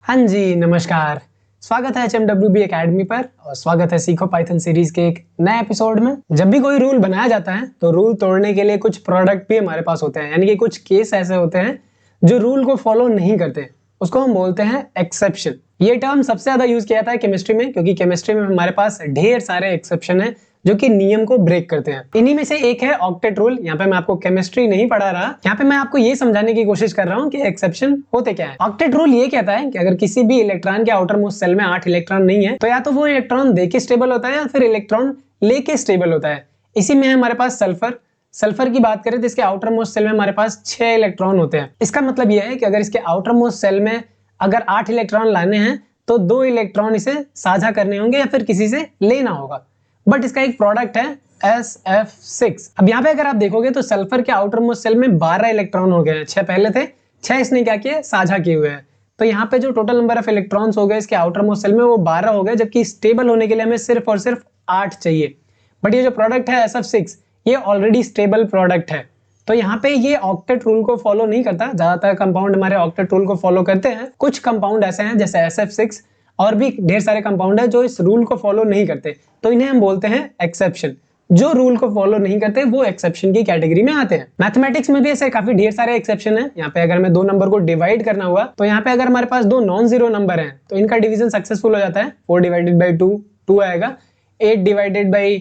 हाँ जी, नमस्कार। स्वागत है HMWB एकेडमी पर और स्वागत है सीखो पाइथन सीरीज के एक नए एपिसोड में। जब भी कोई रूल बनाया जाता है तो रूल तोड़ने के लिए कुछ प्रोडक्ट भी हमारे पास होते हैं, यानी कि कुछ केस ऐसे होते हैं जो रूल को फॉलो नहीं करते, उसको हम बोलते हैं एक्सेप्शन। ये टर्म सबसे ज्यादा यूज किया जाता है केमिस्ट्री में, क्योंकि केमिस्ट्री में हमारे पास ढेर सारे एक्सेप्शन है जो कि नियम को ब्रेक करते हैं। इन्हीं में से एक है ऑक्टेट रूल। यहाँ पे मैं आपको केमिस्ट्री नहीं पढ़ा रहा, यहाँ पे मैं आपको ये समझाने की कोशिश कर रहा हूँ कि एक्सेप्शन होते क्या है। ऑक्टेट रूल ये कहता है कि अगर किसी भी इलेक्ट्रॉन के आउटर मोस्ट सेल में 8 इलेक्ट्रॉन नहीं है तो या तो वो इलेक्ट्रॉन दे के स्टेबल होता है या फिर इलेक्ट्रॉन लेके स्टेबल होता है। इसी में है हमारे पास सल्फर की बात करें तो इसके आउटर मोस्ट सेल में हमारे पास 6 इलेक्ट्रॉन होते हैं। इसका मतलब यह है कि अगर इसके आउटर मोस्ट सेल में अगर 8 इलेक्ट्रॉन लाने हैं तो 2 इलेक्ट्रॉन इसे साझा करने होंगे या फिर किसी से लेना होगा। बट इसका एक प्रोडक्ट है SF6। अब यहाँ पे अगर आप देखोगे तो सल्फर के आउटर मोस्ट सेल में 12 इलेक्ट्रॉन हो गए हैं। 6 पहले थे, 6 इसने क्या किए, साझा किए हुए हैं। तो यहाँ पे जो टोटल नंबर ऑफ इलेक्ट्रॉन्स हो गए इसके आउटर मोस्ट सेल में वो 12 हो गए, जबकि स्टेबल होने के लिए हमें सिर्फ और सिर्फ 8 चाहिए। बट ये जो प्रोडक्ट है SF6 ये ऑलरेडी स्टेबल प्रोडक्ट है, तो यहाँ पे ये ऑक्टेट रूल को फॉलो नहीं करता। ज्यादातर कंपाउंड हमारे ऑक्टेट रूल को फॉलो करते हैं। कुछ कंपाउंड ऐसे हैं जैसे SF6 और भी ढेर सारे कंपाउंड है जो इस रूल को फॉलो नहीं करते, तो इन्हें हम बोलते हैं एक्सेप्शन। जो रूल को फॉलो नहीं करते वो एक्सेप्शन की कैटेगरी में आते हैं। मैथमेटिक्स में भी ऐसे काफी ढेर सारे एक्सेप्शन है। यहाँ पे अगर हमें 2 नंबर को डिवाइड करना हुआ तो यहाँ पे अगर हमारे पास 2 नॉन जीरो नंबर हैं तो इनका डिवीजन सक्सेसफुल हो जाता है। 4 डिवाइडेड बाई 2 2 आएगा, 8 डिवाइडेड बाई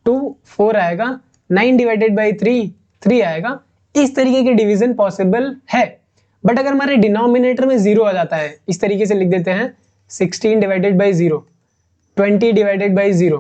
2 4 आएगा, 9 डिवाइडेड बाई 3 3 आएगा। इस तरीके के डिवीजन पॉसिबल है। बट अगर हमारे डिनोमिनेटर में 0 आ जाता है, इस तरीके से लिख देते हैं 16 डिवाइडेड बाई 0, 20 डिवाइडेड बाई 0,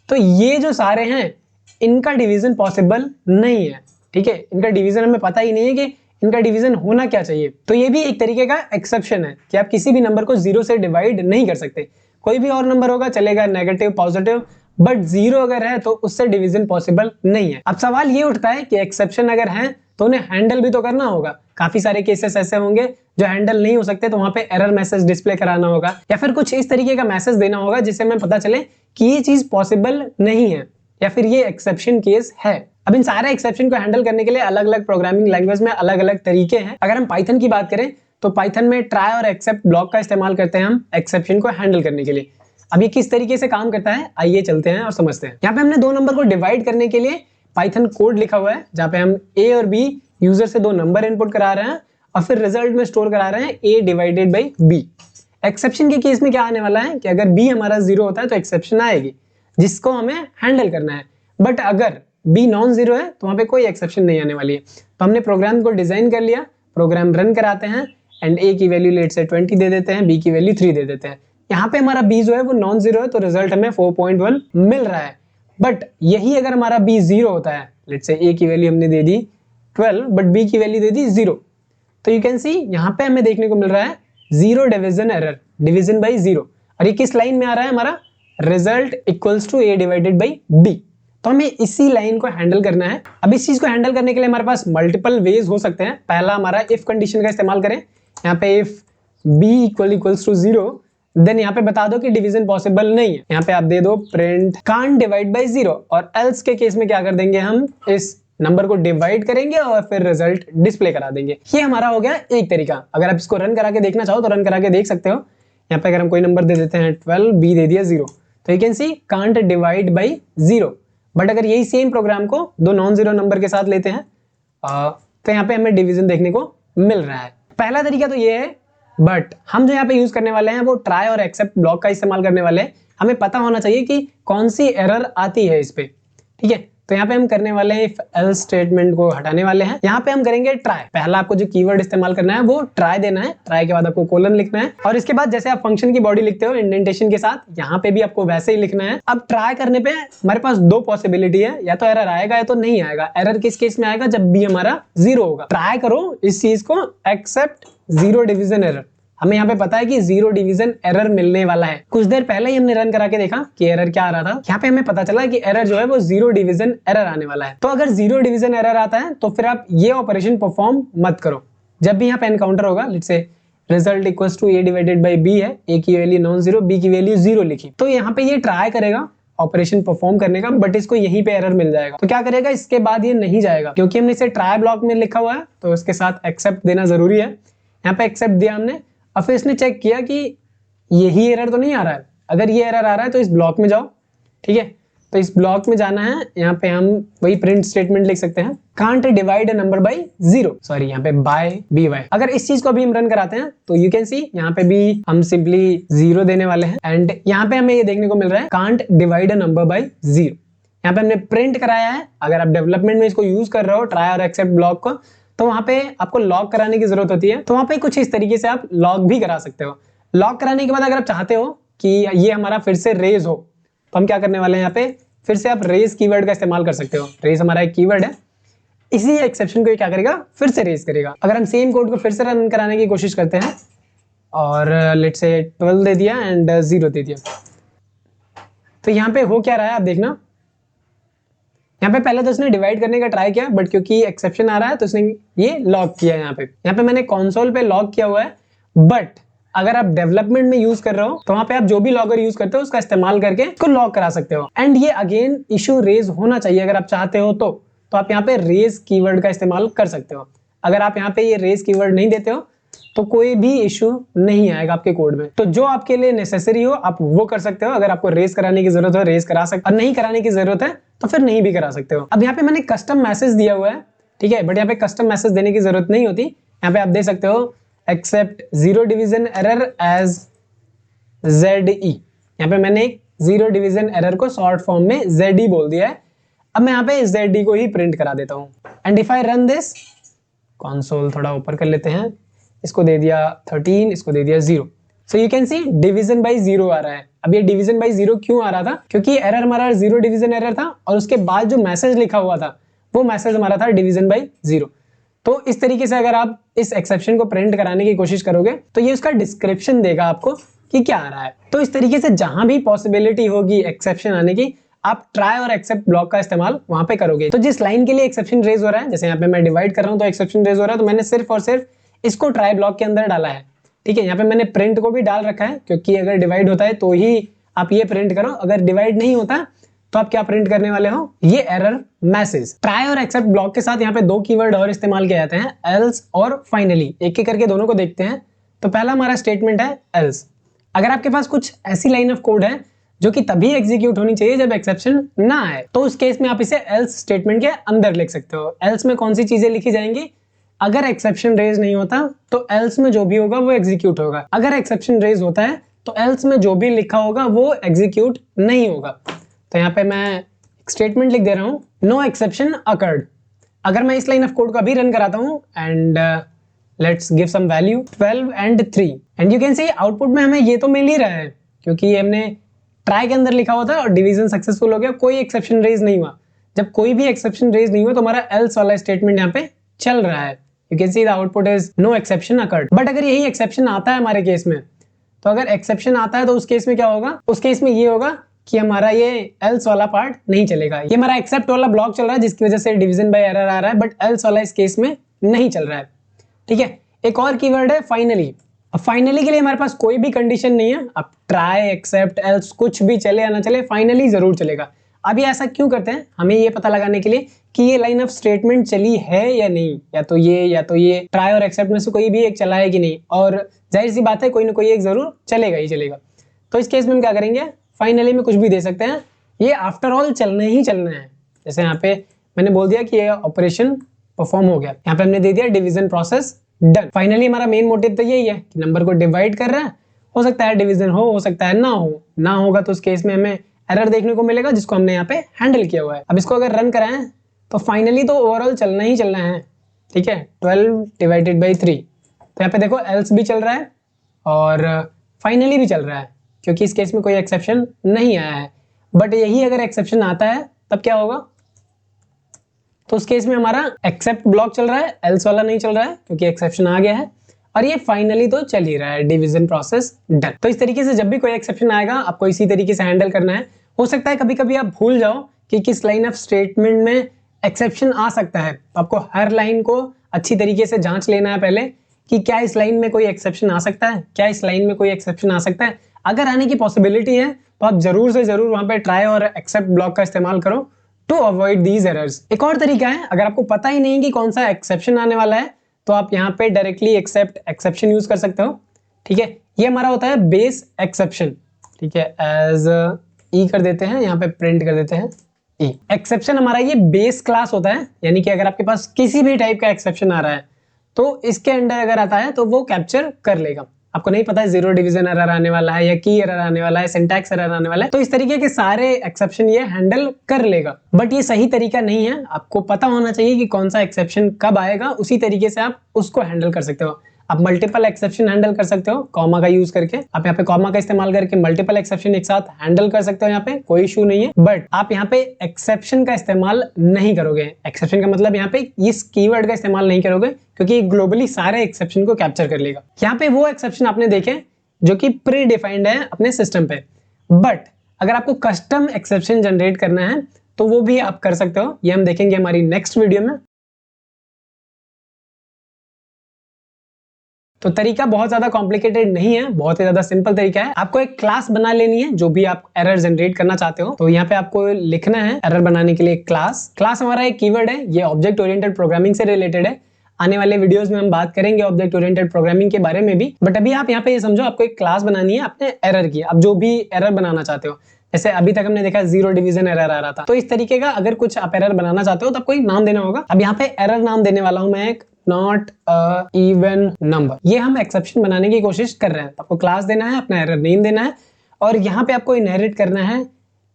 तो ये जो सारे हैं इनका डिवीजन पॉसिबल नहीं है। ठीक है, इनका डिवीजन हमें पता ही नहीं है कि इनका डिवीजन होना क्या चाहिए। तो ये भी एक तरीके का एक्सेप्शन है कि आप किसी भी नंबर को 0 से डिवाइड नहीं कर सकते। कोई भी और नंबर होगा चलेगा, नेगेटिव पॉजिटिव, बट 0 अगर है तो उससे डिवीजन पॉसिबल नहीं है। अब सवाल ये उठता है कि एक्सेप्शन अगर है तो उन्हें हैंडल भी तो करना होगा। काफी सारे केसेस ऐसे होंगे जो हैंडल नहीं हो सकते, तो वहां पे एरर मैसेज डिस्प्ले कराना होगा या फिर कुछ इस तरीके का मैसेज देना होगा जिससे हमें पता चले कि ये चीज पॉसिबल नहीं है या फिर ये एक्सेप्शन केस है। अब इन सारे एक्सेप्शन को हैंडल करने के लिए अलग अलग प्रोग्रामिंग लैंग्वेज में अलग अलग तरीके हैं। अगर हम पाइथन की बात करें तो पाइथन में ट्राई और एक्सेप्ट ब्लॉक का इस्तेमाल करते हैं हम एक्सेप्शन को हैंडल करने के लिए। अब ये किस तरीके से काम करता है आइए चलते हैं और समझते हैं। यहाँ पे हमने 2 नंबर को डिवाइड करने के लिए पाइथन कोड लिखा हुआ है जहाँ पे हम A और B यूजर से 2 नंबर इनपुट करा रहे हैं और फिर रिजल्ट में स्टोर करा रहे हैं A divided by B। Exception के केस में क्या आने वाला है कि अगर B हमारा 0 होता है तो एक्सेप्शन आएगी जिसको हमें हैंडल करना है। बट अगर B नॉन जीरो है तो वहां पे कोई एक्सेप्शन नहीं आने वाली है। तो हमने प्रोग्राम को डिजाइन कर लिया, प्रोग्राम रन कराते हैं एंड A की वैल्यू लेट से 20 दे देते हैं, B की वैल्यू 3 दे देते हैं। यहाँ पे हमारा B जो है वो नॉन जीरो है तो रिजल्ट हमें 4.1 मिल रहा है। बट यही अगर हमारा B 0 होता है, लेट से A की वैल्यू हमने दे दी 12 बट B की वैल्यू दे दी 0, तो यू कैन सी यहाँ पे हमें देखने को मिल रहा है 0 डिवीजन एरर, डिवीजन बाई 0। और ये किस लाइन में आ रहा है, हमारा result equals to A divided by B। तो हमें इसी लाइन को हैंडल करना है। अब इस चीज को हैंडल करने के लिए हमारे पास मल्टीपल वेज हो सकते हैं। पहला हमारा इफ कंडीशन का इस्तेमाल करें। यहाँ पे if B equals to 0 then यहाँ पे बता दो कि डिवीजन पॉसिबल नहीं है। यहाँ पे आप दे दो प्रिंट कांट डिवाइड बाई 0 और एल्स के केस में क्या कर देंगे, हम इस नंबर को डिवाइड करेंगे और फिर रिजल्ट डिस्प्ले करा देंगे। ये हमारा हो गया एक तरीका। अगर आप इसको रन करा के देखना चाहो तो रन करा के देख सकते हो। यहाँ पे अगर हम कोई नंबर दे देते हैं 12, B दे दिया 0, तो you can C can't divide by 0। But अगर यही सेम प्रोग्राम को 2 नॉन जीरो नंबर के साथ लेते हैं तो यहाँ पे हमें डिवीजन देखने को मिल रहा है। पहला तरीका तो ये है, बट हम जो यहाँ पे यूज करने वाले हैं वो ट्राई और एक्सेप्ट ब्लॉक का इस्तेमाल करने वाले हैं। हमें पता होना चाहिए कि कौन सी एरर आती है इस पे। ठीक है, तो यहाँ पे हम करने वाले हैं इफ एल्स स्टेटमेंट को हटाने वाले हैं। यहाँ पे हम करेंगे ट्राई। पहला आपको जो कीवर्ड इस्तेमाल करना है वो ट्राई देना है, ट्राई के बाद आपको कोलन लिखना है और इसके बाद जैसे आप फंक्शन की बॉडी लिखते हो इंडेंटेशन के साथ, यहाँ पे भी आपको वैसे ही लिखना है। अब ट्राई करने पे हमारे पास 2 पॉसिबिलिटी है, या तो एरर आएगा या तो नहीं आएगा। एरर किस केस में आएगा, जब B हमारा 0 होगा। ट्राई करो इस चीज को एक्सेप्ट 0 डिवीजन एरर। हमें यहाँ पे पता है कि 0 डिवीजन एरर मिलने वाला है। कुछ देर पहले ही हमने रन करा के देखा कि एरर क्या आ रहा था। यहाँ पे हमें पता चला कि एरर जो है वो 0 डिवीजन एरर आने वाला है। तो अगर 0 डिवीजन एरर आता है तो फिर आप ये ऑपरेशन परफॉर्म मत करो। जब भी यहाँ पे एनकाउंटर होगा, let's say result equals to A divided by B है, A की वैल्यू नॉन जीरो, B की वैल्यू 0 लिखी, तो यहाँ पे ये ट्राई करेगा ऑपरेशन परफॉर्म करने का, बट इसको यहीं पे एरर मिल जाएगा। तो क्या करेगा, इसके बाद ये नहीं जाएगा क्योंकि हमने इसे ट्राई ब्लॉक में लिखा हुआ है तो इसके साथ एक्सेप्ट देना जरूरी है। यहाँ पे एक्सेप्ट दिया हमने अब फिर इसने चेक किया कि यही एरर तो नहीं आ रहा है। अगर ये एरर आ रहा है तो इस ब्लॉक में जाओ, ठीक है। तो इस ब्लॉक में जाना है, यहाँ पे हम वही प्रिंट स्टेटमेंट लिख सकते हैं, can't divide a number by zero, sorry यहाँ पे बाय बी वाई। अगर इस चीज को अभी हम रन कराते हैं तो यू कैन सी यहाँ पे भी हम सिंपली जीरो देने वाले हैं, एंड यहाँ पे हमें ये देखने को मिल रहा है can't divide a number by zero. यहाँ पे हमने प्रिंट कराया है। अगर आप डेवलपमेंट में इसको यूज कर रहे हो ट्राई और एक्सेप्ट ब्लॉक को, तो वहां पे आपको लॉक कराने की जरूरत होती है। तो वहां पे कुछ इस तरीके से आप लॉक भी करा सकते हो। लॉक कराने के बाद अगर आप चाहते हो कि ये हमारा फिर से रेज हो, तो हम क्या करने वाले हैं, यहाँ पे फिर से आप रेज कीवर्ड का इस्तेमाल कर सकते हो। रेज हमारा एक कीवर्ड है, इसी एक्सेप्शन को क्या करेगा, फिर से रेज करेगा। अगर हम सेम कोड को फिर से रन कराने की कोशिश करते हैं और लेट्स से 12 दे दिया एंड 0 दे दिया, तो यहाँ पे हो क्या रहा है आप देखना। यहाँ पे पहले तो उसने डिवाइड करने का ट्राई किया, बट क्योंकि एक्सेप्शन आ रहा है तो उसने ये लॉक किया। यहाँ पे मैंने कंसोल पे लॉक किया हुआ है, बट अगर आप डेवलपमेंट में यूज कर रहे हो तो वहां पे आप जो भी लॉगर यूज करते हो उसका इस्तेमाल करके इसको लॉक करा सकते हो। एंड ये अगेन इशू रेज होना चाहिए अगर आप चाहते हो तो आप यहाँ पे रेज कीवर्ड का इस्तेमाल कर सकते हो। अगर आप यहाँ पे ये रेज कीवर्ड नहीं देते हो तो कोई भी इशू नहीं आएगा आपके कोड में। तो जो आपके लिए नेसेसरी हो आप वो कर सकते हो। अगर आपको रेज कराने की जरूरत हो रेज करा सकते हो, और नहीं कराने की जरूरत है तो फिर नहीं भी करा सकते हो। अब यहाँ पे मैंने कस्टम मैसेज दिया हुआ है, ठीक है, बट यहाँ पे कस्टम मैसेज देने की जरूरत नहीं होती। यहाँ पे आप दे सकते हो except zero division error as ZE। यहाँ पे मैंने एक जीरो डिवीजन एरर को शॉर्ट फॉर्म में ZE बोल दिया है। अब मैं यहाँ पे ZE को ही प्रिंट करा देता हूँ। And if I run this, console थोड़ा ऊपर कर लेते हैं, इसको दे दिया 13, इसको दे दिया 0। So you can C division bye 0 आ रहा है। अब ये डिवीजन बाय 0 क्यों आ रहा था, क्योंकि एरर हमारा जीरो डिवीजन एरर था और उसके बाद जो मैसेज लिखा हुआ था वो मैसेज हमारा था डिवीजन बाय 0। तो इस तरीके से अगर आप इस एक्सेप्शन को प्रिंट कराने की कोशिश करोगे तो ये उसका डिस्क्रिप्शन देगा आपको कि क्या आ रहा है। तो इस तरीके से जहां भी पॉसिबिलिटी होगी एक्सेप्शन आने की, आप ट्राई और एक्सेप्ट ब्लॉक का इस्तेमाल वहां पे करोगे। तो जिस लाइन के लिए एक्सेप्शन रेज हो रहा है, जैसे यहाँ पे मैं डिवाइड कर रहा हूँ तो एक्सेप्शन रेज हो रहा है, तो मैंने सिर्फ और सिर्फ इसको ट्राई ब्लॉक के अंदर डाला है, ठीक है। यहाँ पे मैंने प्रिंट को भी डाल रखा है, क्योंकि अगर डिवाइड होता है तो ही आप ये प्रिंट करो, अगर डिवाइड नहीं होता तो आप क्या प्रिंट करने वाले हो, ये एरर मैसेज। ट्राई और एक्सेप्ट ब्लॉक के साथ यहाँ पे दो कीवर्ड और इस्तेमाल किए जाते हैं, एल्स और फाइनली। एक एक करके दोनों को देखते हैं। तो पहला हमारा स्टेटमेंट है एल्स। अगर आपके पास कुछ ऐसी लाइन ऑफ कोड है जो कि तभी एग्जीक्यूट होनी चाहिए जब एक्सेप्शन ना आए, तो उस केस में आप इसे एल्स स्टेटमेंट के अंदर लिख सकते हो। एल्स में कौन सी चीजें लिखी जाएंगी, अगर एक्सेप्शन रेज नहीं होता तो एल्स में जो भी होगा वो एग्जीक्यूट होगा। अगर एक्सेप्शन रेज होता है तो एल्स में जो भी लिखा होगा वो एग्जीक्यूट नहीं होगा। तो यहाँ पे मैं एक स्टेटमेंट लिख दे रहा हूँ, नो एक्सेप्शन अकर्ड। अगर मैं इस लाइन ऑफ कोड को अभी रन कराता हूँ and let's give some value 12 and 3, and you can see output में हमें ये तो मिल ही रहा है, क्योंकि ये हमने ट्राई के अंदर लिखा हुआ था और डिवीजन सक्सेसफुल हो गया, कोई एक्सेप्शन रेज नहीं हुआ। जब कोई भी एक्सेप्शन रेज नहीं हुआ तो हमारा एल्स वाला स्टेटमेंट यहाँ पे चल रहा है। You can see the output is no exception occurred. But अगर यही एक्सेप्शन आता है हमारे केस में, तो अगर एक्सेप्शन आता है तो उस केस में क्या होगा, उस केस में ये होगा कि हमारा ये एल्स वाला पार्ट नहीं चलेगा। ये हमारा एक्सेप्ट वाला ब्लॉक चल रहा है जिसकी वजह से डिवीजन बाय एरर आ रहा है, बट एल्स वाला इस केस में नहीं चल रहा है, ठीक है। एक और कीवर्ड है फाइनली। अब फाइनली के लिए हमारे पास कोई भी कंडीशन नहीं है, अब ट्राई एक्सेप्ट एल्स कुछ भी चले या ना चले, फाइनली जरूर चलेगा। अब ये ऐसा क्यों करते हैं, हमें ये पता लगाने के लिए कि ये लाइन ऑफ स्टेटमेंट चली है या नहीं, या तो ये ट्राई और एक्सेप्ट में से कोई भी एक चला है कि नहीं, और जाहिर सी बात है कोई ना कोई एक जरूर चलेगा ही चलेगा। तो इस केस में हम क्या करेंगे, फाइनली में कुछ भी दे सकते हैं, ये आफ्टर ऑल चलने ही चलना है। जैसे यहाँ पे मैंने बोल दिया कि ये ऑपरेशन परफॉर्म हो गया, यहाँ पे हमने दे दिया डिवीजन प्रोसेस डन। फाइनली हमारा मेन मोटिव तो यही है कि नंबर को डिवाइड कर रहा है, हो सकता है डिवीजन हो सकता है ना होगा तो उस केस में हमें एरर देखने को मिलेगा जिसको हमने यहाँ पे हैंडल किया हुआ है। अब इसको अगर रन कराएं तो फाइनली तो ओवरऑल चलना ही चलना है, ठीक है। 12 डिवाइडेड बाई 3, तो यहाँ पे देखो एल्स भी चल रहा है और फाइनली भी चल रहा है, क्योंकि इस केस में कोई एक्सेप्शन नहीं आया है। बट यही अगर एक्सेप्शन आता है तब क्या होगा, तो उस केस में हमारा एक्सेप्ट ब्लॉक चल रहा है, एल्स वाला नहीं चल रहा है क्योंकि एक्सेप्शन आ गया है, और ये फाइनली तो चल ही रहा है, डिवीजन प्रोसेस डन। तो इस तरीके से जब भी कोई एक्सेप्शन आएगा आपको इसी तरीके से हैंडल करना है। हो सकता है कभी कभी आप भूल जाओ कि किस लाइन ऑफ स्टेटमेंट में एक्सेप्शन आ सकता है, आपको हर लाइन को अच्छी तरीके से जांच लेना है पहले कि क्या इस लाइन में कोई एक्सेप्शन आ सकता है, क्या इस लाइन में कोई एक्सेप्शन आ सकता है। अगर आने की पॉसिबिलिटी है तो आप जरूर से जरूर वहां पे ट्राई और एक्सेप्ट ब्लॉक का इस्तेमाल करो टू अवॉइड दीज एरर्स। एक और तरीका है, अगर आपको पता ही नहीं कि कौन सा एक्सेप्शन आने वाला है तो आप यहाँ पे डायरेक्टली एक्सेप्ट एक्सेप्शन यूज कर सकते हो। ठीक है, ये हमारा होता है बेस एक्सेप्शन। ठीक है, एज ई कर देते हैं, यहाँ पे प्रिंट कर देते हैं ई। एक्सेप्शन हमारा ये बेस क्लास होता है, यानी कि अगर आपके पास किसी भी टाइप का एक्सेप्शन आ रहा है तो इसके अंडर अगर आता है तो वो कैप्चर कर लेगा। आपको नहीं पता है जीरो डिवीजन एरर आने वाला है या की एरर आने वाला है, सिंटैक्स एरर आने वाला है, तो इस तरीके के सारे एक्सेप्शन ये हैंडल कर लेगा। बट ये सही तरीका नहीं है, आपको पता होना चाहिए कि कौन सा एक्सेप्शन कब आएगा, उसी तरीके से आप उसको हैंडल कर सकते हो। आप मल्टीपल एक्सेप्शन हैंडल कर सकते हो कॉमा का यूज करके। आप यहाँ पे कॉमा का इस्तेमाल करके मल्टीपल एक्सेप्शन एक साथ हैंडल कर सकते हो, यहाँ पे कोई इशू नहीं है। बट आप यहाँ पे एक्सेप्शन का इस्तेमाल नहीं करोगे। एक्सेप्शन का मतलब यहाँ पे इस कीवर्ड का इस्तेमाल नहीं करोगे, क्योंकि ग्लोबली सारे एक्सेप्शन को कैप्चर कर लेगा। यहाँ पे वो एक्सेप्शन आपने देखे जो कि प्री डिफाइंड है अपने सिस्टम पे। बट अगर आपको कस्टम एक्सेप्शन जनरेट करना है तो वो भी आप कर सकते हो, ये हम देखेंगे हमारी नेक्स्ट वीडियो में। तो तरीका बहुत ज्यादा कॉम्प्लिकेटेड नहीं है, बहुत ही ज्यादा सिंपल तरीका है। आपको एक क्लास बना लेनी है जो भी आप एरर जनरेट करना चाहते हो। तो यहाँ पे आपको लिखना है एरर बनाने के लिए क्लास हमारा एक कीवर्ड है, ये ऑब्जेक्ट ओरिएंटेड प्रोग्रामिंग से रिलेटेड है। आने वाले वीडियोस में हम बात करेंगे ऑब्जेक्ट ओरिएंटेड प्रोग्रामिंग के बारे में भी। बट अभी आप यहाँ पे ये समझो, आपको एक क्लास बनानी है अपने एरर की। आप जो भी एरर बनाना चाहते हो, जैसे अभी तक हमने देखा जीरो डिवीजन एरर आ रहा था, तो इस तरीके का अगर कुछ आप एरर बनाना चाहते हो तो आपको एक नाम देना होगा। अब यहाँ पे एरर नाम देने वाला हूं मैं एक नॉट अ इवन नंबर। ये हम एक्सेप्शन बनाने की कोशिश कर रहे हैं। तो आपको क्लास देना है, अपना एरर नेम देना है, और यहाँ पे आपको इनहेरिट करना है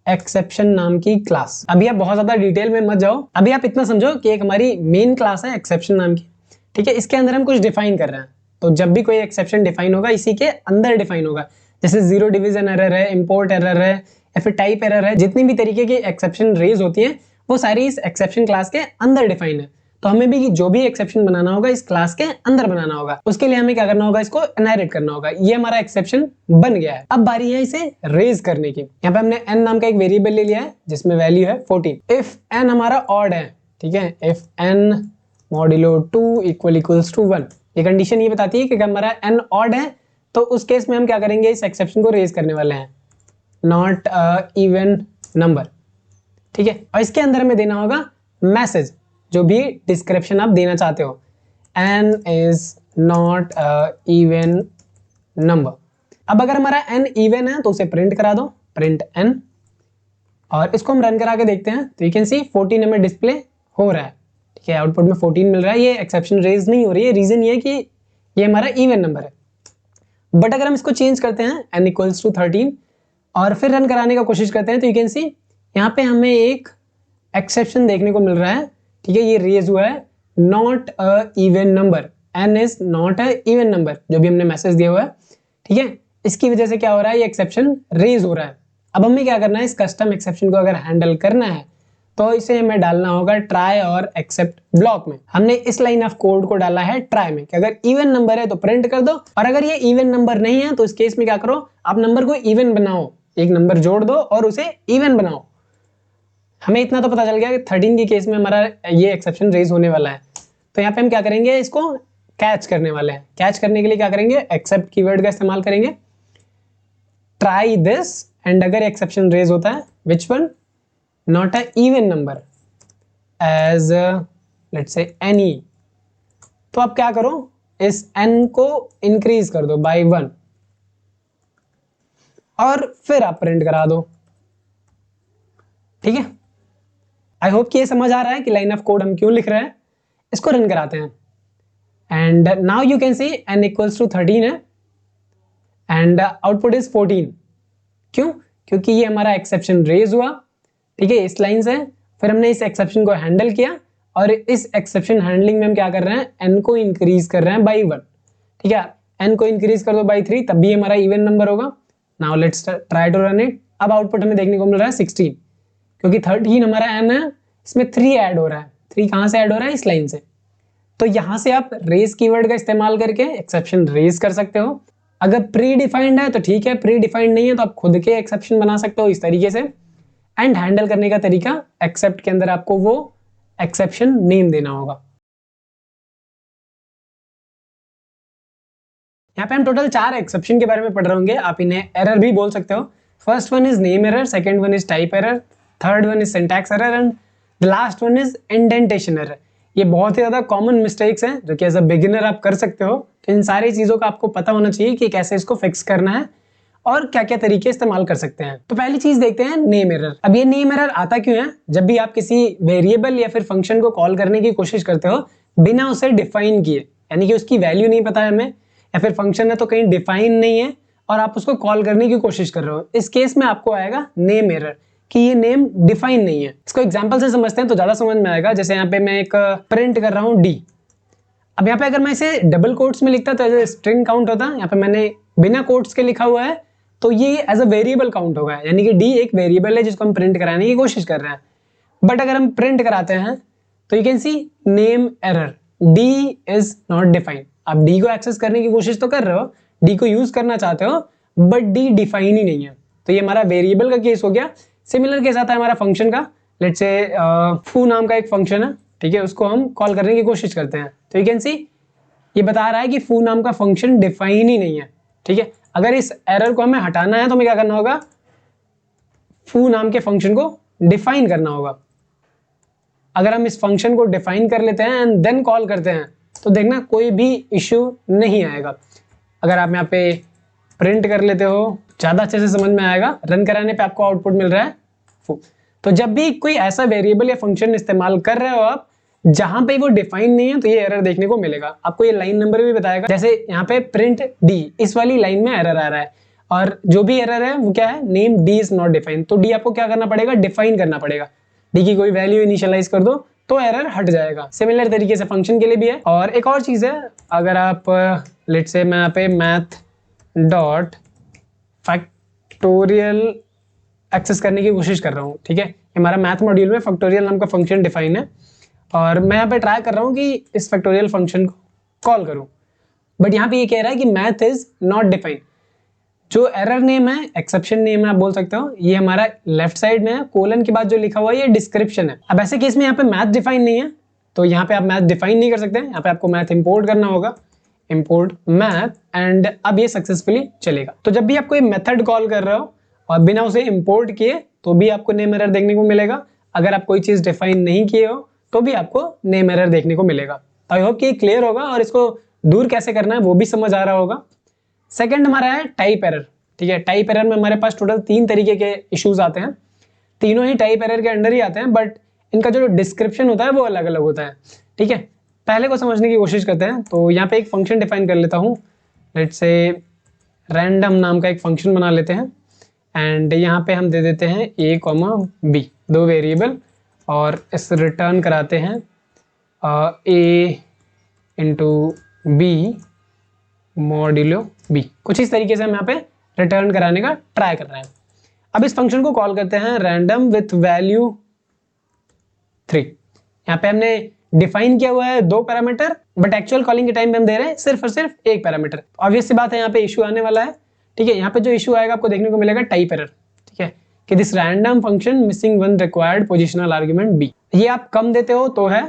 एक्सेप्शन नाम की क्लास। अभी आप बहुत ज्यादा डिटेल में मत जाओ, अभी आप इतना समझो कि एक हमारी मेन क्लास है एक्सेप्शन नाम की। ठीक है, इसके अंदर हम कुछ डिफाइन कर रहे हैं। तो जब भी कोई एक्सेप्शन डिफाइन होगा इसी के अंदर डिफाइन होगा। जैसे जीरो डिवीजन एरर है, इंपोर्ट एरर है, या फिर टाइप एरर है, जितनी भी तरीके की एक्सेप्शन रेज होती है वो सारी इस एक्सेप्शन क्लास के अंदर डिफाइन है। तो हमें भी जो भी एक्सेप्शन बनाना होगा इस क्लास के अंदर बनाना होगा। उसके लिए हमें क्या करना होगा, इसको इनहेरिट करना होगा। ये हमारा एक्सेप्शन बन गया है। अब बारी है इसे रेज करने की। यहाँ पे हमने n नाम का एक वेरिएबल ले लिया है जिसमें वैल्यू है 14। इफ n हमारा ऑड है, ठीक है, if n modulo 2 equals to 1, ये कंडीशन ये बताती है कि अगर हमारा n ऑड है तो उस केस में हम क्या करेंगे, इस एक्सेप्शन को रेज करने वाले हैं, नॉट इवन नंबर। ठीक है, और इसके अंदर हमें देना होगा मैसेज, जो भी डिस्क्रिप्शन आप देना चाहते हो, n is not even number. अब अगर हमारा n इवन है तो उसे प्रिंट करा दो, प्रिंट n, और इसको हम रन करा के देखते हैं। तो यू कैन सी 14 हमें डिस्प्ले हो रहा है। ठीक है, आउटपुट में 14 मिल रहा है। ये एक्सेप्शन रेज नहीं हो रही है, रीजन ये है कि ये हमारा इवन नंबर है। बट अगर हम इसको चेंज करते हैं n इक्वल्स टू 13 और फिर रन कराने का कोशिश करते हैं, तो यू कैन सी यहाँ पे हमें एक एक्सेप्शन देखने को मिल रहा है। ठीक है, ये रेज हुआ है not a even number, n is not a even number, जो भी हमने मैसेज दिया हुआ है। ठीक है, इसकी वजह से क्या हो रहा है, ये एक्सेप्शन रेज हो रहा है। अब हमें क्या करना है, इस कस्टम एक्सेप्शन को अगर हैंडल करना है तो इसे हमें डालना होगा ट्राई और एक्सेप्ट ब्लॉक में। हमने इस लाइन ऑफ कोड को डाला है ट्राई में कि अगर इवन नंबर है तो प्रिंट कर दो, और अगर ये इवन नंबर नहीं है तो इस केस में क्या करो, आप नंबर को इवन बनाओ, एक नंबर जोड़ दो और उसे इवन बनाओ। हमें इतना तो पता चल गया कि 13 के केस में हमारा ये एक्सेप्शन रेज होने वाला है। तो यहाँ पे हम क्या करेंगे, इसको कैच करने वाले हैं। कैच करने के लिए क्या करेंगे, एक्सेप्ट कीवर्ड का इस्तेमाल करेंगे, ट्राई दिस, एंड अगर एक्सेप्शन रेज होता है which one, not a even number as let's say any, तो आप क्या करो, इस n को इंक्रीज कर दो बाय 1 और फिर आप प्रिंट करा दो। ठीक है, आई होप कि ये समझ आ रहा है कि लाइन ऑफ कोड हम क्यों लिख रहे हैं। इसको रन कराते हैं and now you can see n equals to 13 है एंड आउटपुट इज 14। क्यों, क्योंकि ये हमारा एक्सेप्शन रेज हुआ। ठीक है, इस लाइन से फिर हमने इस एक्सेप्शन को हैंडल किया, और इस एक्सेप्शन हैंडलिंग में हम क्या कर रहे हैं, n को इंक्रीज कर रहे हैं बाई 1। ठीक है, n को इंक्रीज कर दो बाई 3, तब भी हमारा इवन नंबर होगा। Now let's try to run it. अब आउटपुट हमें देखने को मिल रहा है 16, क्योंकि 13 हमारा n है, इसमें 3 ऐड हो रहा है। 3 कहां से ऐड हो रहा है, इस लाइन से। तो यहां से आप रेज कीवर्ड का इस्तेमाल करके एक्सेप्शन रेज कर सकते हो। अगर प्री डिफाइंड है तो ठीक है, प्री डिफाइंड नहीं है तो आप खुद के एक्सेप्शन बना सकते हो इस तरीके से। एंड हैंडल करने का तरीका, एक्सेप्ट के अंदर आपको वो एक्सेप्शन नेम देना होगा। यहाँ पे हम टोटल 4 एक्सेप्शन के बारे में पढ़ रहे होंगे। आप इन्हें एरर भी बोल सकते हो। First one is name error, second one is type error, third one is syntax error, and the last one is indentation error. ये बहुत ही ज़्यादा कॉमन मिस्टेक्स हैं जो कि एज अ बिगिनर आप कर सकते हो। तो इन सारी चीज़ों का आपको पता होना चाहिए कि कैसे इसको फिक्स करना है और क्या क्या तरीके इस्तेमाल कर सकते हैं। तो पहली चीज देखते हैं नेम एरर। अब ये नेम एरर आता क्यों है? जब भी आप किसी वेरिएबल या फिर फंक्शन को कॉल करने की कोशिश करते हो बिना उसे डिफाइन किए, यानी कि उसकी वैल्यू नहीं पता है हमें, या फिर फंक्शन है तो कहीं डिफाइन नहीं है और आप उसको कॉल करने की कोशिश कर रहे हो, इस केस में आपको आएगा नेम एरर कि ये नेम डिफाइन नहीं है। इसको एग्जाम्पल से समझते हैं तो ज्यादा समझ में आएगा। जैसे यहाँ पे मैं एक प्रिंट कर रहा हूँ डी। अब यहाँ पे अगर मैं इसे डबल कोट्स में लिखता तो एज ए स्ट्रिंग काउंट होता। यहाँ पे मैंने बिना कोट्स के लिखा हुआ है तो ये एज अ वेरिएबल काउंट होगा, यानी कि डी एक वेरिएबल है जिसको हम प्रिंट कराने की कोशिश कर रहे हैं। बट अगर हम प्रिंट कराते हैं तो you can see name error, D is not defined. आप डी को एक्सेस करने की कोशिश तो कर रहे हो, डी को यूज करना चाहते हो, बट डी डिफाइन ही नहीं है। तो ये हमारा वेरिएबल का केस हो गया। सिमिलर केस आता है हमारा फंक्शन का। लेट्स से फू नाम का एक फंक्शन है, ठीक है, उसको हम कॉल करने की कोशिश करते हैं तो यू कैन सी ये बता रहा है कि फू नाम का फंक्शन डिफाइन ही नहीं है। ठीक है, अगर इस एरर को हमें हटाना है तो हमें क्या करना होगा? फू नाम के फंक्शन को डिफाइन करना होगा। अगर हम इस फंक्शन को डिफाइन कर लेते हैं एंड देन कॉल करते हैं तो देखना कोई भी इश्यू नहीं आएगा। अगर आप यहाँ पे प्रिंट कर लेते हो ज्यादा अच्छे से समझ में आएगा। रन कराने पे आपको आउटपुट मिल रहा है फू। तो जब भी कोई ऐसा वेरिएबल या फंक्शन इस्तेमाल कर रहे हो आप जहां पे वो डिफाइन नहीं है तो ये एरर देखने को मिलेगा। आपको ये लाइन नंबर भी बताएगा। जैसे यहाँ पे प्रिंट डी, इस वाली लाइन में एरर आ रहा है और जो भी एरर है वो क्या है? Name D is not define. तो डी आपको क्या करना पड़ेगा? डिफाइन करना पड़ेगा। डी की कोई वैल्यू इनिशियलाइज कर दो तो एरर हट जाएगा। सिमिलर तरीके से फंक्शन के लिए भी है। और एक और चीज है, अगर आप लेट्स से मैं यहाँ पे मैथ डॉट फैक्टोरियल एक्सेस करने की कोशिश कर रहा हूँ, ठीक है, हमारा मैथ मॉड्यूल में फैक्टोरियल नाम का फंक्शन डिफाइन है और मैं यहाँ पे ट्राई कर रहा हूँ कि इस फैक्टोरियल फंक्शन को कॉल करूँ, बट यहाँ पे ये कह रहा है कि मैथ इज नॉट डिफाइंड। जो एरर नेम है, एक्सेप्शन नेम है आप बोल सकते हो, ये हमारा लेफ्ट साइड में है, कोलन के बाद जो लिखा हुआ है ये डिस्क्रिप्शन है। अब ऐसे केस में यहाँ पे मैथ डिफाइन नहीं है तो यहाँ पे आप मैथ डिफाइन नहीं कर सकते। यहाँ पे आपको मैथ इंपोर्ट करना होगा, इंपोर्ट मैथ, एंड अब ये सक्सेसफुली चलेगा। तो जब भी आप कोई मेथड कॉल कर रहे हो और बिना उसे इंपोर्ट किए तो भी आपको नेम एरर देखने को मिलेगा। अगर आप कोई चीज डिफाइन नहीं किए हो तो भी आपको नेम एरर देखने को मिलेगा। आई होप कि क्लियर होगा और इसको दूर कैसे करना है वो भी समझ आ रहा होगा। सेकंड हमारा है टाइप एरर। ठीक है, टाइप एरर में हमारे पास टोटल 3 तरीके के इश्यूज आते हैं। तीनों ही टाइप एरर के अंडर ही आते हैं, बट इनका जो डिस्क्रिप्शन होता है वो अलग अलग होता है। ठीक है, पहले को समझने की कोशिश करते हैं। तो यहाँ पे एक फंक्शन डिफाइन कर लेता हूँ। लेट्स से रैंडम नाम का एक फंक्शन बना लेते हैं एंड यहाँ पे हम दे देते हैं a, b, 2 वेरिएबल, और इस रिटर्न कराते हैं a into B modulo b। कुछ इस तरीके से हम यहाँ पे रिटर्न कराने का ट्राई कर रहे हैं। अब इस फंक्शन को कॉल करते हैं रैंडम विथ वैल्यू 3। यहाँ पे हमने डिफाइन किया हुआ है 2 पैरामीटर, बट एक्चुअल कॉलिंग के टाइम पे हम दे रहे हैं सिर्फ और सिर्फ 1 पैरामीटर। ऑब्वियस सी बात है यहाँ पे इशू आने वाला है। ठीक है, यहाँ पे जो इशू आएगा आपको देखने को मिलेगा टाइप एरर। ठीक है, कि this random function missing 1 required positional argument B. ये आप कम देते हो तो है,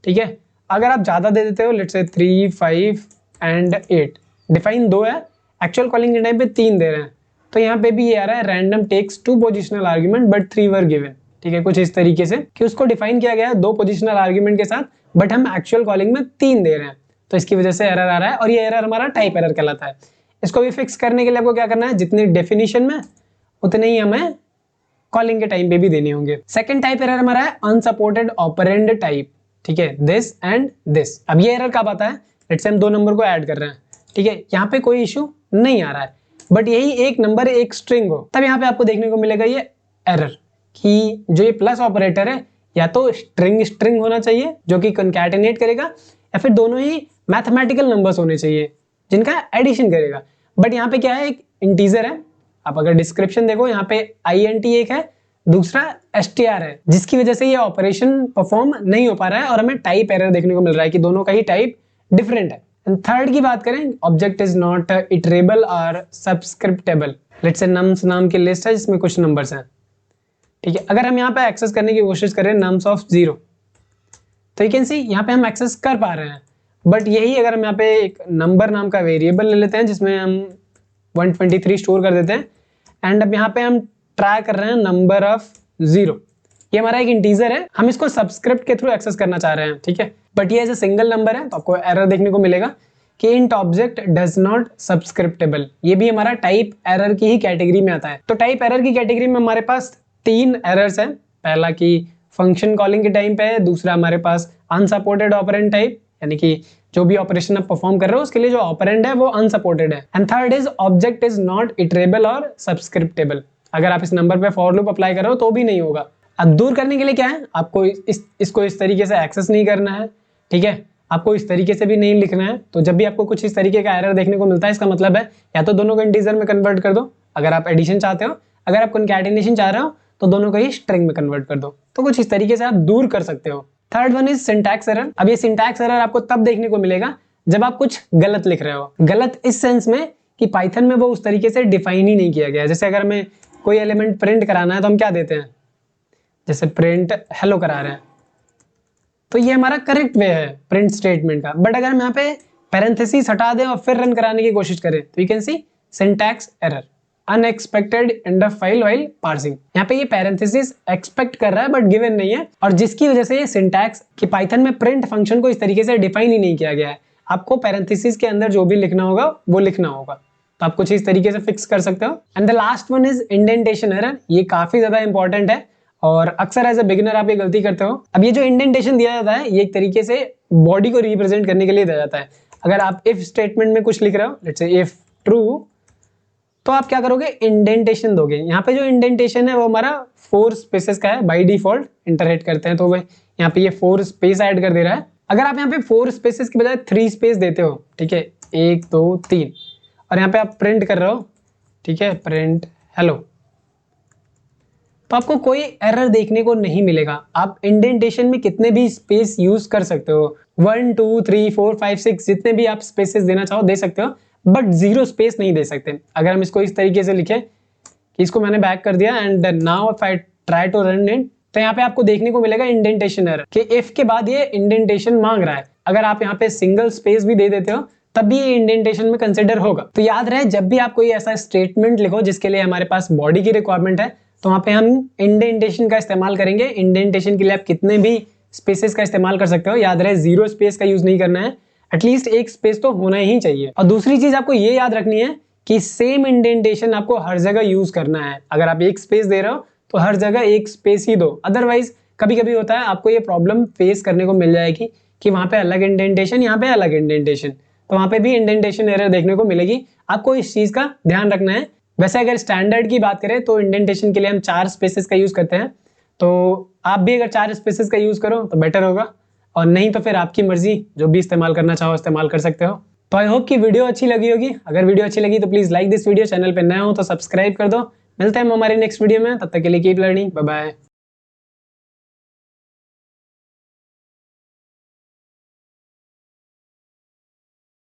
ठीक है, अगर आप ज्यादा दे देते हो, लेट्स से 3, 5 एंड 8, डिफाइन 2 है, एक्चुअल कॉलिंग के टाइम पे 3 दे रहे हैं, तो यहाँ पे भी ये आ रहा है random takes 2 positional argument but 3 were given. ठीक है, कुछ इस तरीके से कि उसको डिफाइन किया गया है 2 पोजिशनल आर्ग्यूमेंट के साथ, बट हम एक्चुअल कॉलिंग में 3 दे रहे हैं, तो इसकी वजह से एरर आ रहा है और ये एरर हमारा टाइप एरर कहलाता है। इसको भी फिक्स करने के लिए आपको क्या करना है? जितनी डेफिनेशन में उतने ही हमें कॉलिंग के टाइम पे भी देने होंगे। सेकंड टाइप एरर हमारा है अनसपोर्टेड ऑपरेंड टाइप। ठीक है, दिस एंड दिस। अब ये एरर कब आता है? लेट्स से हम 2 नंबर को ऐड कर रहे हैं, ठीक है, यहाँ पे कोई इशू नहीं आ रहा है, बट यही एक नंबर एक स्ट्रिंग हो, तब यहाँ पे आपको देखने को मिलेगा ये एरर कि जो ये प्लस ऑपरेटर है या तो स्ट्रिंग स्ट्रिंग होना चाहिए जो कि कंकैटिनेट करेगा, या फिर दोनों ही मैथमेटिकल नंबर्स होने चाहिए जिनका एडिशन करेगा। बट यहाँ पे क्या है? एक इंटीजर है। आप अगर डिस्क्रिप्शन देखो यहाँ पे int एक है, दूसरा str है, जिसकी वजह से ये ऑपरेशन परफॉर्म नहीं हो पा रहा है और हमें टाइप एरर देखने को मिल रहा है कि दोनों का ही टाइप डिफरेंट है। थर्ड की बात करें, ऑब्जेक्ट इज नॉट इटरेबल और सब्सक्रिप्टेबल। लेट्स से नम्स नाम की लिस्ट है जिसमें कुछ नंबर्स हैं। ठीक है, अगर हम यहाँ पे एक्सेस करने की कोशिश करें नम्स ऑफ 0, तो यू कैन सी यहाँ पे हम एक्सेस कर पा रहे हैं, बट यही अगर हम यहाँ पे एक नंबर नाम का वेरिएबल ले लेते हैं जिसमें हम 123 स्टोर कर देते हैं, एंड अब यहाँ पे हम ट्राई कर रहे हैं नंबर ऑफ 0, ये हमारा एक इंटीजर है, हम इसको सबस्क्रिप्ट के थ्रू एक्सेस करना चाह रहे हैं, ठीक है। बट ये एज ए सिंगल नंबर है तो आपको एरर देखने को मिलेगा कि इंट ऑब्जेक्ट डज नॉट सब्सक्रिप्टेबल। ये भी हमारा टाइप एरर की ही कैटेगरी में आता है। तो टाइप एरर की कैटेगरी में हमारे पास 3 एरर्स हैं। पहला कि फंक्शन कॉलिंग के टाइम पे है, दूसरा हमारे पास अनसपोर्टेड ऑपरेंड टाइप, यानी कि जो भी ऑपरेशन आप परफॉर्म कर रहे हो उसके लिए जो ऑपरेंड है वो अनसपोर्टेड है। And third is object is not iterable और सब्सक्रिप्टेबल। अगर आप इस नंबर पे फॉर लूप अप्लाई कर रहे हो तो भी नहीं होगा। अब दूर करने के लिए क्या है, आपको इसको इस तरीके से एक्सेस नहीं करना है, ठीक है। आपको इस तरीके से भी नहीं लिखना है। तो जब भी आपको कुछ इस तरीके का एरर देखने को मिलता है, इसका मतलब है या तो दोनों को इंटीजर में कन्वर्ट कर दो अगर आप एडिशन चाहते हो, अगर आप कॉन्कैटिनेशन चाह रहे हो तो दोनों को ही स्ट्रिंग में कन्वर्ट कर दो। तो कुछ इस तरीके से आप दूर कर सकते हो। Third one is syntax error. अब ये सिंटैक्स एरर आपको तब देखने को मिलेगा जब आप कुछ गलत लिख रहे हो। गलत इस सेंस में कि पाइथन में वो उस तरीके से डिफाइन ही नहीं किया गया है। जैसे अगर हमें कोई एलिमेंट प्रिंट कराना है तो हम क्या देते हैं, जैसे प्रिंट हेलो करा रहे हैं, तो ये हमारा करेक्ट वे है प्रिंट स्टेटमेंट का। बट अगर हम यहाँ पे पैरेंथेसिस हटा दें और फिर रन कराने की कोशिश करें तो you can C syntax error, unexpected end of file while parsing. यहाँ पे ये पैरेंथेसिस एक्सपेक्ट कर रहा है बट गिवन नहीं है, और जिसकी वजह से ये सिंटैक्स कि पाइथन में प्रिंट फंक्शन को इस तरीके से डिफाइन ही नहीं किया गया है। आपको पैरेंथेसिस के अंदर जो भी लिखना होगा वो लिखना होगा। तो आप कुछ इस तरीके से फिक्स कर सकते हो। And the last one is indentation error. ये काफी ज्यादा इंपॉर्टेंट है और अक्सर एज ए बिगिनर आप ये गलती करते हो। अब ये जो इंडेंटेशन दिया जाता है ये एक तरीके से बॉडी को रिप्रेजेंट करने के लिए दिया जाता है। अगर आप इफ स्टेटमेंट में कुछ लिख रहे हो, लेट्स से इफ ट्रू, तो आप क्या करोगे, इंडेंटेशन दोगे। यहाँ पे जो इंडेंटेशन है वो हमारा 4 स्पेसेस का है बाय डिफॉल्ट। इंटर हिट करते हैं तो वह यहाँ पे ये 4 स्पेस ऐड कर दे रहा है। अगर आप यहाँ पे 4 स्पेसेस की बजाय 3 स्पेस देते हो, ठीक है, 1 2 3, और यहाँ पे आप प्रिंट कर रहे हो, ठीक है, प्रिंट हेलो, तो आपको कोई एरर देखने को नहीं मिलेगा। आप इंडेंटेशन में कितने भी स्पेस यूज कर सकते हो, 1 2 3 4 5 6 जितने भी आप स्पेसेस देना चाहो दे सकते हो, बट 0 स्पेस नहीं दे सकते। अगर हम इसको इस तरीके से लिखें कि इसको मैंने बैक कर दिया and now if I try to run it, तो यहाँ पे आपको देखने को मिलेगा इंडेंटेशन एरर कि इफ के बाद ये इंडेंटेशन मांग रहा है। अगर आप यहाँ पे सिंगल स्पेस भी दे देते हो तब भी ये इंडेंटेशन में कंसिडर होगा। तो याद रहे, जब भी आप कोई ऐसा स्टेटमेंट लिखो जिसके लिए हमारे पास बॉडी की रिक्वायरमेंट है तो वहां पे हम इंडेंटेशन का इस्तेमाल करेंगे। इंडेंटेशन के लिए आप कितने भी स्पेसेस का इस्तेमाल कर सकते हो। याद रहे 0 स्पेस का यूज नहीं करना है, एटलीस्ट एक स्पेस तो होना ही चाहिए। और दूसरी चीज आपको ये याद रखनी है कि सेम इंडेंटेशन आपको हर जगह यूज करना है। अगर आप एक स्पेस दे रहे हो तो हर जगह एक स्पेस ही दो, अदरवाइज कभी कभी होता है आपको ये प्रॉब्लम फेस करने को मिल जाएगी कि वहां पे अलग इंडेंटेशन, यहाँ पे अलग इंडेंटेशन, तो वहां पे भी इंडेंटेशन एरर देखने को मिलेगी। आपको इस चीज का ध्यान रखना है। वैसे अगर स्टैंडर्ड की बात करें तो इंडेंटेशन के लिए हम 4 स्पेसेस का यूज करते हैं, तो आप भी अगर 4 स्पेसेस का यूज करो तो बेटर होगा, और नहीं तो फिर आपकी मर्जी, जो भी इस्तेमाल करना चाहो इस्तेमाल कर सकते हो। तो आई होप कि वीडियो अच्छी लगी होगी। अगर वीडियो अच्छी लगी तो please like this video, channel पे नए हो तो सब्सक्राइब कर दो। मिलते हैं हम हमारे नेक्स्ट वीडियो में, तब तक के लिए कीप लर्निंग, बाय बाय।